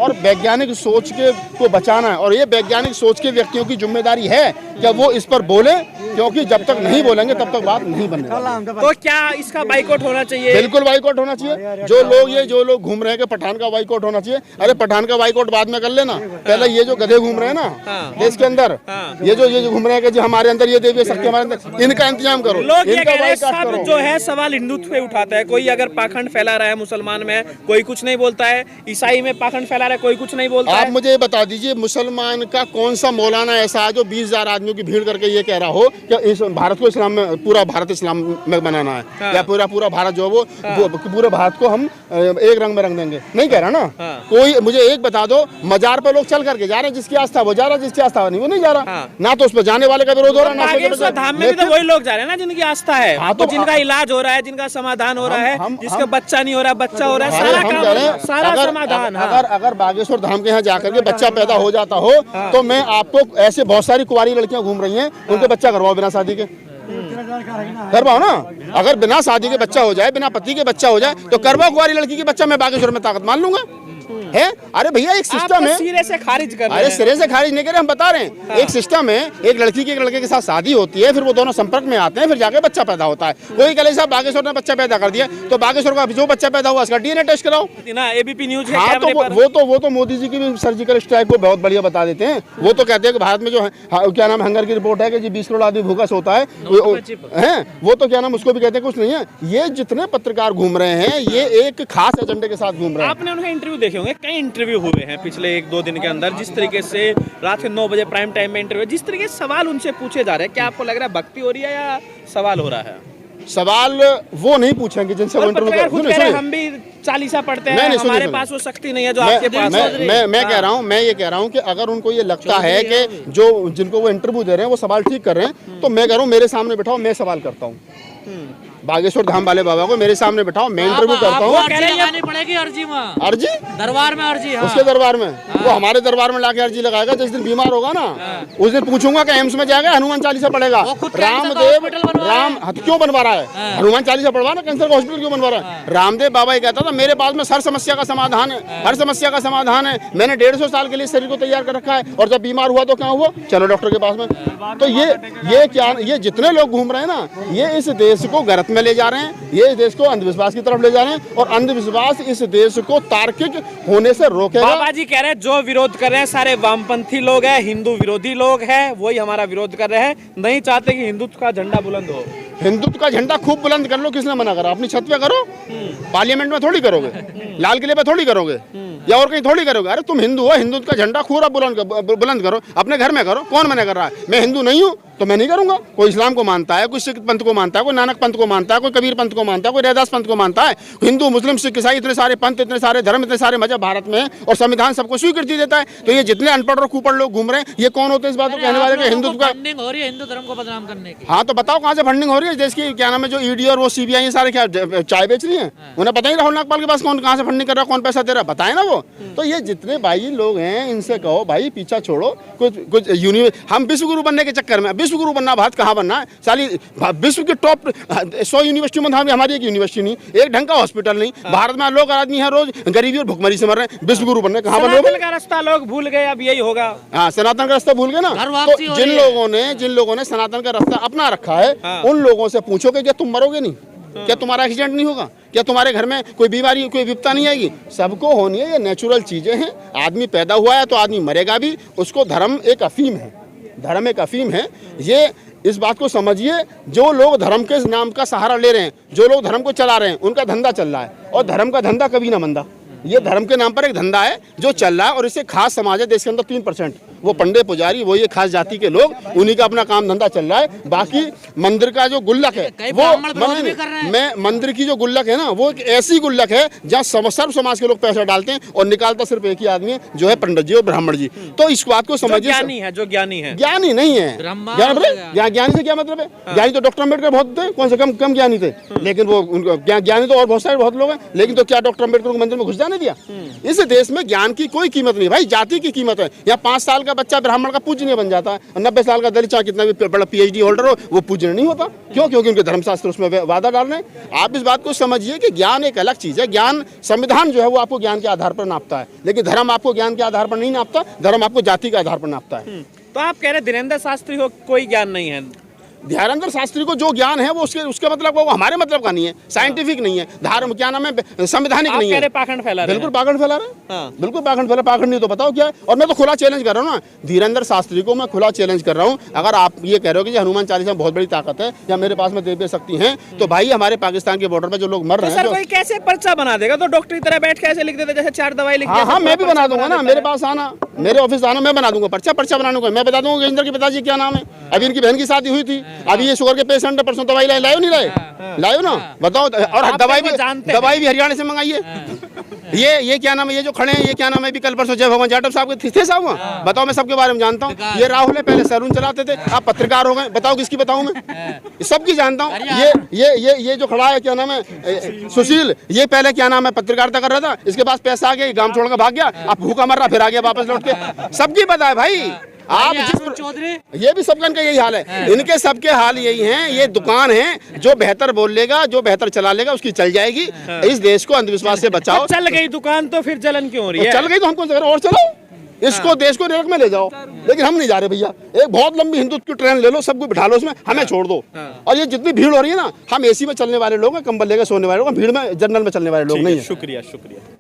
और वैज्ञानिक सोच के को बचाना है, और ये वैज्ञानिक सोच के व्यक्तियों की जिम्मेदारी है कि वो इस पर बोले, क्योंकि जब तक नहीं बोलेंगे तब तक बात नहीं बनने वाली। तो क्या इसका बाइकॉट होना चाहिए? बिल्कुल बाइकॉट होना चाहिए। जो लोग घूम रहे हैं कि पठान का बाइकॉट होना चाहिए, अरे पठान का बाइकॉट बाद में कर लेना, पहले ये जो गधे घूम रहे हैं ना देश के अंदर, ये जो घूम रहे हैं कि जी हमारे अंदर ये देवी शक्ति हमारे अंदर, इनका इंतजाम करो। लोग ये कह रहे हैं सब जो है सवाल हिंदुत्व पे उठाता है, कोई अगर पाखंड फैला रहा है मुसलमान में कोई कुछ नहीं बोलता है, ईसाई में पाखंड फैला रहा है कोई कुछ नहीं बोलता है। आप मुझे बता दीजिए मुसलमान का कौन सा मौलाना ऐसा है जो 20,000 आदमियों की भीड़ करके ये कह रहा हो कि इस भारत को इस्लाम में, पूरा भारत इस्लाम में बनाना है, या पूरा भारत जो वो पूरे भारत को हम एक रंग में रंग देंगे, नहीं कह रहा ना। कोई मुझे एक बता दो, मजार पर लोग चल करके जा रहे हैं, जिसकी आस्था वो जा रहा, जिसकी आस्था नहीं वो नहीं जा रहा, ना तो उस पर जाने वाले का विरोध हो रहा, ना धाम में भी तो वही लोग जा रहे हैं ना जिनकी आस्था है। हाँ, तो जिनका इलाज हो रहा है, जिनका समाधान हो रहा है, जिसका बच्चा नहीं हो रहा बच्चा हो रहा है, सारा समाधान। अगर बागेश्वर धाम के यहाँ जाकर के बच्चा पैदा हो जाता हो तो मैं आपको ऐसे बहुत सारी कुंवारी लड़कियां घूम रही हैं, उनके बच्चा करवाओ बिना शादी के, करवाओ ना। अगर बिना शादी के बच्चा हो जाए, बिना पति के बच्चा हो जाए तो करवाओ कुंवारी लड़की के बच्चा, मैं बागेश्वर में ताकत मान लूंगा है। अरे भैया एक सिस्टम है, सिरे से खारिज कर रहे हैं। अरे सिरे से खारिज नहीं कर रहे, हम बता रहे हैं एक सिस्टम है, एक लड़की की एक लड़के के साथ शादी होती है, फिर वो दोनों संपर्क में आते हैं, फिर जाके बच्चा पैदा होता है। कोई कहे साहब बागेश्वर ने बच्चा पैदा कर दिया, तो बागेश्वर का जो बच्चा पैदा हुआ उसका डीएनए टेस्ट कराओ ना, एबीपी न्यूज है। हाँ, तो वो तो मोदी जी की भी सर्जिकल स्ट्राइक को बहुत बढ़िया बता देते हैं। वो तो कहते हैं कि भारत में जो है क्या नाम हंगर की रिपोर्ट है कि जी 20 करोड़ आदमी भूखा सोता है, वो तो क्या नाम उसको भी कहते हैं कुछ नहीं है। ये जितने पत्रकार घूम रहे हैं ये एक खास एजेंडे के साथ घूम रहे हैं। आपने उनके इंटरव्यू देखे होंगे, कई इंटरव्यू हुए हैं पिछले 1-2 दिन के अंदर, जिस तरीके से रात के 9 बजे प्राइम टाइम में इंटरव्यू, जिस तरीके से सवाल उनसे पूछे जा रहे हैं, क्या आपको लग रहा है भक्ति हो रही है या सवाल हो रहा है? सवाल वो नहीं पूछेंगे जिनसे वो इंटरव्यू हम भी चालीसा पढ़ते हैं, हमारे पास वो शक्ति नहीं है जो आपके पास है। मैं कह रहा हूँ कि अगर उनको ये लगता है कि जो जिनको वो इंटरव्यू दे रहे हैं वो सवाल ठीक कर रहे हैं, तो मैं कह रहा हूँ मेरे सामने बिठाओ, मैं सवाल करता हूँ। बागेश्वर धाम वाले बाबा को मेरे सामने बिठाओ, मैं इंटरव्यू करता हूँ। लगानी पड़ेगी अर्जी में, अर्जी दरबार में अर्जी। हाँ। उसके दरबार में वो हमारे दरबार में लाके अर्जी लगाएगा। जिस दिन बीमार होगा ना उस दिन पूछूंगा कि एम्स में जाएगा हनुमान चालीसा पढ़ेगा। रामदेव क्यों बनवा रहा है? हनुमान चालीसा पढ़वा ना, कैंसर का हॉस्पिटल क्यों बनवा रहा है? रामदेव बाबा ये कहता था मेरे पास में हर समस्या का समाधान है, हर समस्या का समाधान है। मैंने 150 साल के लिए शरीर को तैयार कर रखा है, और जब बीमार हुआ तो क्या हुआ, चलो डॉक्टर के पास में। तो ये जितने लोग घूम रहे हैं ना, ये इस देश को गर्त में ले जा रहे हैं, ये इस देश को अंधविश्वास की तरफ ले जा रहे हैं, और अंधविश्वास इस देश को तार्किक होने से रोकेगा। बाबा जी कह रहे हैं जो विरोध कर रहे हैं सारे वामपंथी लोग हैं, हिंदू विरोधी लोग हैं, वही हमारा विरोध कर रहे हैं, नहीं चाहते कि हिंदुत्व का झंडा बुलंद हो। हिंदुत्व का झंडा खूब बुलंद कर लो, किसने मना करा? अपनी छत पे करो, पार्लियामेंट में थोड़ी करोगे, लाल किले पे थोड़ी करोगे, या और कहीं थोड़ी करोगे। अरे तुम हिंदू हो, हिंदुत्व का झंडा खूब बुलंद करो, अपने घर में करो। कौन मना कर रहा है? मैं हिंदू नहीं हूँ तो मैं नहीं करूंगा। कोई इस्लाम को मानता है, कोई सिख पंथ को मानता है, कोई नानक पंथ को मानता है, कोई कबीर पंथ को मानता है, कोई रैदास पंथ को मानता है। हिंदू मुस्लिम सिख ईसाई इतने सारे पंथ, इतने सारे धर्म, इतने सारे मजहब भारत में है, और संविधान सबको स्वीकृति देता है। तो ये जितने अनपढ़ और कुपढ़ लोग घूम रहे हैं, ये कौन होते हैं इस बात को कहने वाले कि हिंदुत्व का फंडिंग हो रही है हिंदू धर्म को बदनाम करने की? हाँ तो बताओ कहाँ से फंडिंग हो रही है? देश की क्या नाम है जो ईडी और वो सीबीआई सारे क्या चाय बेच रही है? उन्हें पता ही राहुल नागपाल के पास कौन कहाँ से फंडिंग कर रहा है, कौन पैसा दे रहा है, बताए ना वो। तो ये जितने भाई लोग हैं इनसे कहो भाई पीछा छोड़ो। कुछ हम विश्व गुरु बनने के चक्कर में, विश्व गुरु बनना भारत कहाँ बनना है? साली विश्व की टॉप 100 यूनिवर्सिटी में हमारी एक यूनिवर्सिटी नहीं, एक ढंग का हॉस्पिटल नहीं। भारत में लोग आदमी है रोज गरीबी और भुखमरी से मर रहे हैं, विश्व गुरु बनने कहाँ बनोगे? सनातन का रास्ता लोग भूल गए, अब यही होगा। हाँ, सनातन का रास्ता भूल गए ना। तो जिन लोगों ने सनातन का रास्ता अपना रखा है, उन लोगों से पूछोगे क्या तुम मरोगे नहीं? क्या तुम्हारा एक्सीडेंट नहीं होगा? क्या तुम्हारे घर में कोई बीमारी, कोई विपत्ता नहीं आएगी? सबको होनी है, ये नेचुरल चीजें हैं। आदमी पैदा हुआ है तो आदमी मरेगा भी। उसको धर्म एक अफीम है, धर्म एक अफीम है। ये इस बात को समझिए, जो लोग धर्म के नाम का सहारा ले रहे हैं, जो लोग धर्म को चला रहे हैं, उनका धंधा चल रहा है, और धर्म का धंधा कभी ना मंदा। ये धर्म के नाम पर एक धंधा है जो चल रहा है, और इससे खास समाज है देश के अंदर 3%, वो पंडे पुजारी, वो ये खास जाति के लोग, उन्हीं का अपना काम धंधा चल रहा है। बाकी मंदिर का जो गुल्लक है वो मैं मंदिर की जो गुल्लक है ना, वो एक ऐसी गुल्लक है जहाँ सर्व समाज के लोग पैसा डालते हैं, और निकालता सिर्फ एक ही आदमी है जो है पंडित जी और ब्राह्मण जी। तो इस बात को समझिए, ज्ञानी है जो ज्ञानी है, ज्ञानी नहीं है। ज्ञानी से क्या मतलब है? ज्ञानी तो डॉक्टर अम्बेडकर बहुत थे, कौन से कम ज्ञानी थे, लेकिन वो ज्ञानी तो और बहुत सारे बहुत लोग हैं, लेकिन तो क्या डॉक्टर अम्बेडकर को मंदिर में घुस जाने नहीं दिया। इस देश में ज्ञान की कोई कीमत नहीं भाई, जाति की कीमत है। यहाँ 5 साल का बच्चा ब्राह्मण का पूजनीय बन जाता है, 90 साल का दलित चाहे कितना भी बड़ा PhD होल्डर हो वो पूजनीय नहीं होता। क्यों? क्योंकि उनके धर्मशास्त्र उसमें वादा डाल रहे हैं। आप इस बात को समझिए कि ज्ञान एक अलग चीज़ है। ज्ञान, संविधान जो है वो आपको ज्ञान के आधार पर नापता है, लेकिन धर्म आपको ज्ञान के आधार पर नहीं नापता, धर्म आपको जाति के आधार पर नापता है। तो आप कह रहे धीरेन्द्र शास्त्री को कोई ज्ञान नहीं है? धीरेन्द्र शास्त्री को जो ज्ञान है वो उसके मतलब वो हमारे मतलब का नहीं है, साइंटिफिक नहीं है, धर्म क्या नाम है, संवैधानिक नहीं है। पाखंड फैला रहे हैं। बिल्कुल पाखंड फैला रहे हैं, बिल्कुल पाखंड फैला। पाखंड नहीं तो बताओ क्या है। और मैं तो खुला चैलेंज कर रहा हूँ ना, धीरेन्द्र शास्त्री को मैं खुला चैलेंज कर रहा हूँ। अगर आप ये कह रहे हो कि हनुमान चालीसा में बहुत बड़ी ताकत है या मेरे पास में देवी शक्ति है, तो भाई हमारे पाकिस्तान के बॉर्डर पर जो लोग मर रहे हैं, कोई कैसे पर्चा बना देगा? तो डॉक्टर की तरह बैठ के ऐसे लिख देते जैसे 4 दवाई लिख। हाँ, मैं भी बना दूंगा ना, मेरे पास आना, मेरे ऑफिस आना, मैं बना दूंगा पर्चा बनाने को। मैं बता दूंगा गजेंद्र के पिताजी क्या नाम है, अभी इनकी बहन की शादी हुई थी, अभी ये शुगर के पेशेंट है, परसों दवाई लाए नहीं लाए ना, बताओ। और दवाई भी हरियाणा से मंगाई है। ये क्या नाम है, ये जो खड़े हैं ये क्या नाम है, भी कल परसों जय भगवान जाटव साहब के थे साहब वहाँ, बताओ। मैं सबके बारे में जानता हूँ। ये राहुल है, पहले सैलून चलाते थे, आप पत्रकार हो गए, बताओ किसकी बताऊँ मैं? सबकी जानता हूँ। ये जो खड़ा है क्या नाम है, सुशील, ये पहले क्या नाम है पत्रकारिता कर रहा था, इसके पास पैसा आ गया, गांव छोड़कर भाग गया, अब भूखा मर रहा, फिर आ गया वापस लौट के। सबकी पता है भाई। आप चौधरी, ये भी सबका इनका यही हाल है। इनके सबके हाल यही हैं। ये दुकान है, जो बेहतर बोल लेगा, जो बेहतर चला लेगा उसकी चल जाएगी। इस देश को अंधविश्वास से बचाओ। चल गई दुकान तो फिर जलन क्यों हो रही है? चल गई तो हमको और चलाओ, इसको देश को नरक में ले जाओ, लेकिन हम नहीं जा रहे भैया। एक बहुत लंबी हिंदुत्व की ट्रेन ले लो, सबको बिठा लो उसमें, हमें छोड़ दो। और ये जितनी भीड़ हो रही है ना, हम AC में चलने वाले लोग हैं, कंबल लेकर सोने वाले लोग हैं, भीड़ में जनरल में चलने वाले लोग नहीं है। शुक्रिया।